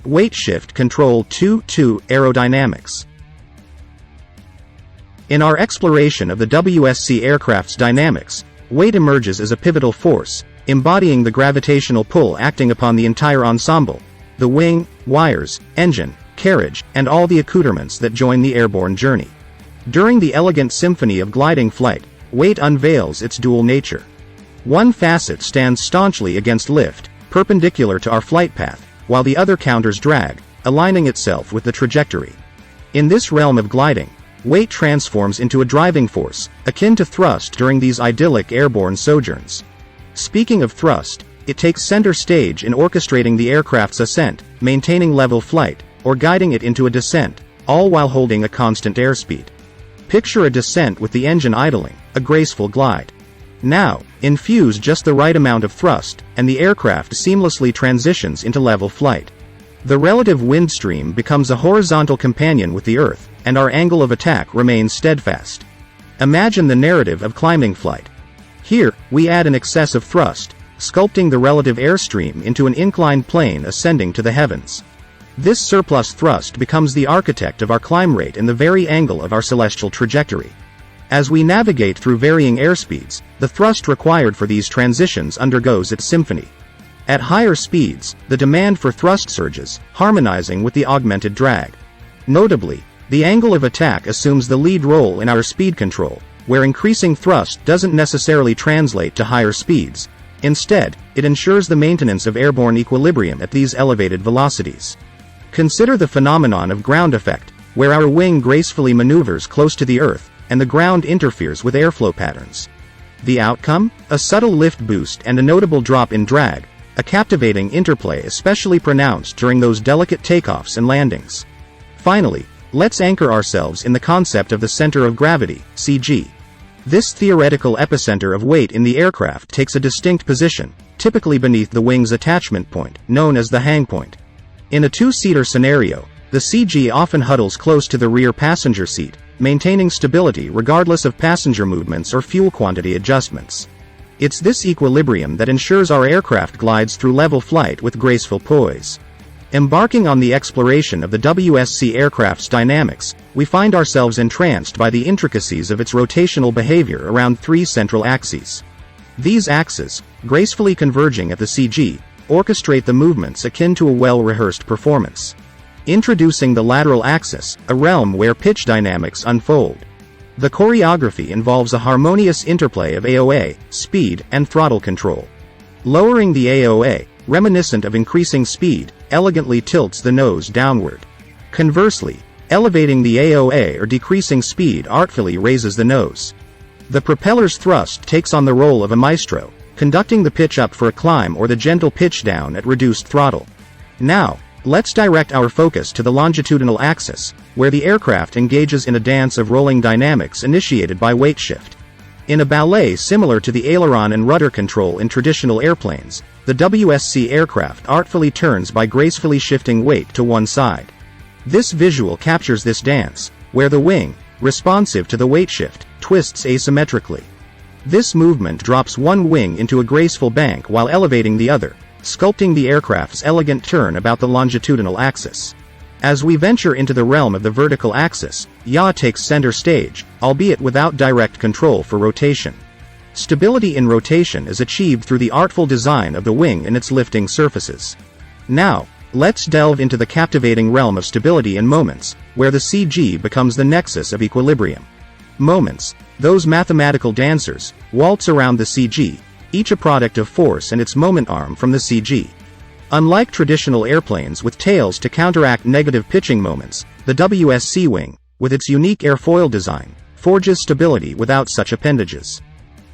Weight Shift Control 2.2 Aerodynamics. In our exploration of the WSC aircraft's dynamics, weight emerges as a pivotal force, embodying the gravitational pull acting upon the entire ensemble: the wing, wires, engine, carriage, and all the accoutrements that join the airborne journey. During the elegant symphony of gliding flight, weight unveils its dual nature. One facet stands staunchly against lift, perpendicular to our flight path, while the other counters drag, aligning itself with the trajectory. In this realm of gliding, weight transforms into a driving force, akin to thrust during these idyllic airborne sojourns. Speaking of thrust, it takes center stage in orchestrating the aircraft's ascent, maintaining level flight, or guiding it into a descent, all while holding a constant airspeed. Picture a descent with the engine idling, a graceful glide. Now, infuse just the right amount of thrust, and the aircraft seamlessly transitions into level flight. The relative wind stream becomes a horizontal companion with the Earth, and our angle of attack remains steadfast. Imagine the narrative of climbing flight. Here, we add an excess of thrust, sculpting the relative airstream into an inclined plane ascending to the heavens. This surplus thrust becomes the architect of our climb rate and the very angle of our celestial trajectory. As we navigate through varying airspeeds, the thrust required for these transitions undergoes its symphony. At higher speeds, the demand for thrust surges, harmonizing with the augmented drag. Notably, the angle of attack assumes the lead role in our speed control, where increasing thrust doesn't necessarily translate to higher speeds. Instead, it ensures the maintenance of airborne equilibrium at these elevated velocities. Consider the phenomenon of ground effect, where our wing gracefully maneuvers close to the Earth, and the ground interferes with airflow patterns. The outcome? A subtle lift boost and a notable drop in drag, a captivating interplay especially pronounced during those delicate takeoffs and landings. Finally, let's anchor ourselves in the concept of the center of gravity, CG. This theoretical epicenter of weight in the aircraft takes a distinct position, typically beneath the wing's attachment point, known as the hang point. In a two-seater scenario, the CG often huddles close to the rear passenger seat, maintaining stability regardless of passenger movements or fuel quantity adjustments. It's this equilibrium that ensures our aircraft glides through level flight with graceful poise. Embarking on the exploration of the WSC aircraft's dynamics, we find ourselves entranced by the intricacies of its rotational behavior around three central axes. These axes, gracefully converging at the CG, orchestrate the movements akin to a well-rehearsed performance. Introducing the lateral axis, a realm where pitch dynamics unfold. The choreography involves a harmonious interplay of AOA, speed, and throttle control. Lowering the AOA, reminiscent of increasing speed, elegantly tilts the nose downward. Conversely, elevating the AOA or decreasing speed artfully raises the nose. The propeller's thrust takes on the role of a maestro, conducting the pitch up for a climb or the gentle pitch down at reduced throttle. Now, let's direct our focus to the longitudinal axis, where the aircraft engages in a dance of rolling dynamics initiated by weight shift. In a ballet similar to the aileron and rudder control in traditional airplanes, the WSC aircraft artfully turns by gracefully shifting weight to one side. This visual captures this dance, where the wing, responsive to the weight shift, twists asymmetrically. This movement drops one wing into a graceful bank while elevating the other, sculpting the aircraft's elegant turn about the longitudinal axis. As we venture into the realm of the vertical axis, yaw takes center stage, albeit without direct control for rotation. Stability in rotation is achieved through the artful design of the wing and its lifting surfaces. Now, let's delve into the captivating realm of stability in moments, where the CG becomes the nexus of equilibrium. Moments, those mathematical dancers, waltz around the CG, each a product of force and its moment arm from the CG. Unlike traditional airplanes with tails to counteract negative pitching moments, the WSC wing, with its unique airfoil design, forges stability without such appendages.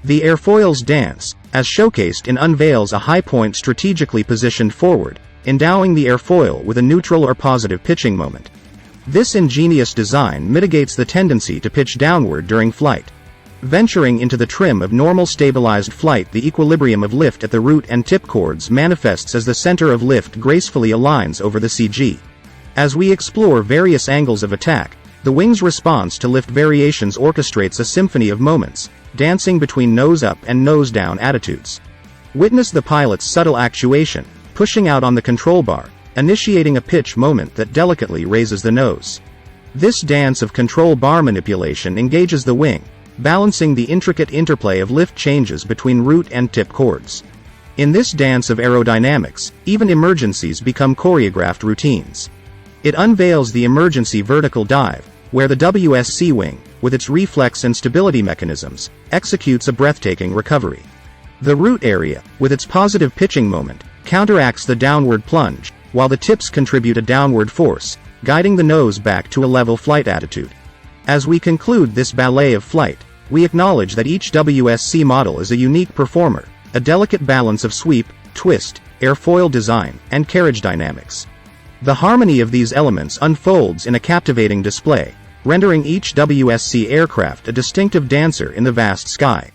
The airfoil's dance, as showcased in unveils a high point strategically positioned forward, endowing the airfoil with a neutral or positive pitching moment. This ingenious design mitigates the tendency to pitch downward during flight. Venturing into the trim of normal stabilized flight, the equilibrium of lift at the root and tip chords manifests as the center of lift gracefully aligns over the CG. As we explore various angles of attack, the wing's response to lift variations orchestrates a symphony of moments, dancing between nose-up and nose-down attitudes. Witness the pilot's subtle actuation, pushing out on the control bar, initiating a pitch moment that delicately raises the nose. This dance of control bar manipulation engages the wing, balancing the intricate interplay of lift changes between root and tip chords. In this dance of aerodynamics, even emergencies become choreographed routines. It unveils the emergency vertical dive, where the WSC wing, with its reflex and stability mechanisms, executes a breathtaking recovery. The root area, with its positive pitching moment, counteracts the downward plunge, while the tips contribute a downward force, guiding the nose back to a level flight attitude. As we conclude this ballet of flight, we acknowledge that each WSC model is a unique performer, a delicate balance of sweep, twist, airfoil design, and carriage dynamics. The harmony of these elements unfolds in a captivating display, rendering each WSC aircraft a distinctive dancer in the vast sky.